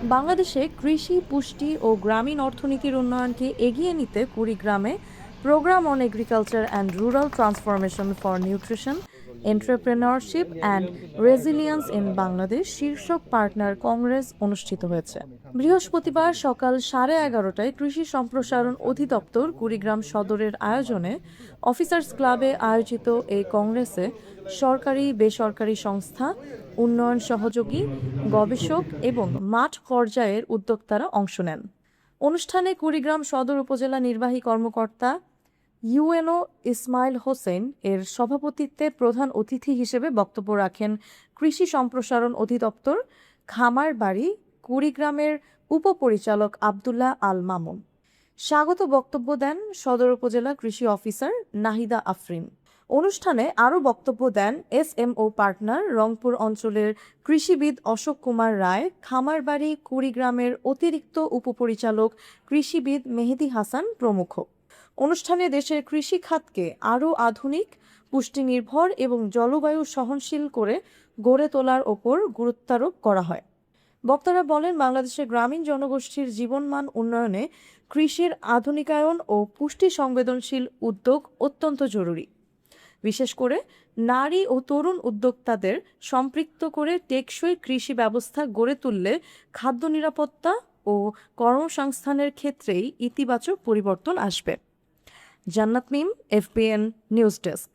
বাংলাদেশে কৃষি, পুষ্টি ও গ্রামীণ অর্থনীতির উন্নয়নকে এগিয়ে নিতে কুড়িগ্রামে program on agriculture and rural transformation for nutrition, entrepreneurship and resilience in Bangladesh শীর্ষক পার্টনার কংগ্রেস অনুষ্ঠিত হয়েছে। বৃহস্পতিবার সকাল 11:30টায় কৃষি সম্প্রসারণ অধিদপ্তর কুড়িগ্রাম সদরের আয়োজনে অফিসার্স ক্লাবে আয়োজিত এই কংগ্রেসে সরকারি, বেসরকারি সংস্থা, উন্নয়ন সহযোগী, গবেষক এবং মাঠ পর্যায়ের উদ্যোক্তারা অংশ নেন। অনুষ্ঠানে কুড়িগ্রাম সদর উপজেলা নির্বাহী কর্মকর্তা ইউএনও ইসমাইল হোসেন এর সভাপতিত্বে প্রধান অতিথি হিসেবে বক্তব্য রাখেন কৃষি সম্প্রসারণ অধিদপ্তর খামারবাড়ি কুড়িগ্রামের উপপরিচালক আবদুল্লাহ আল মামুন। স্বাগত বক্তব্য দেন সদর উপজেলা কৃষি অফিসার নাহিদা আফরিন। অনুষ্ঠানে আরও বক্তব্য দেন এসএমও পার্টনার রংপুর অঞ্চলের কৃষিবিদ অশোক কুমার রায়, খামারবাড়ি কুড়িগ্রামের অতিরিক্ত উপপরিচালক কৃষিবিদ মেহেদি হাসান প্রমুখ। অনুষ্ঠানে দেশের কৃষি খাতকে আরও আধুনিক, পুষ্টিনির্ভর এবং জলবায়ু সহনশীল করে গড়ে তোলার ওপর গুরুত্বারোপ করা হয়। বক্তারা বলেন, বাংলাদেশের গ্রামীণ জনগোষ্ঠীর জীবনমান উন্নয়নে কৃষির আধুনিকায়ন ও পুষ্টি সংবেদনশীল উদ্যোগ অত্যন্ত জরুরি। বিশেষ করে নারী ও তরুণ উদ্যোক্তাদের সম্পৃক্ত করে টেকসই কৃষি ব্যবস্থা গড়ে তুললে খাদ্য নিরাপত্তা ও কর্মসংস্থানের ক্ষেত্রেই ইতিবাচক পরিবর্তন আসবে। জান্নাত মিম, এফবিএন নিউজ ডেস্ক।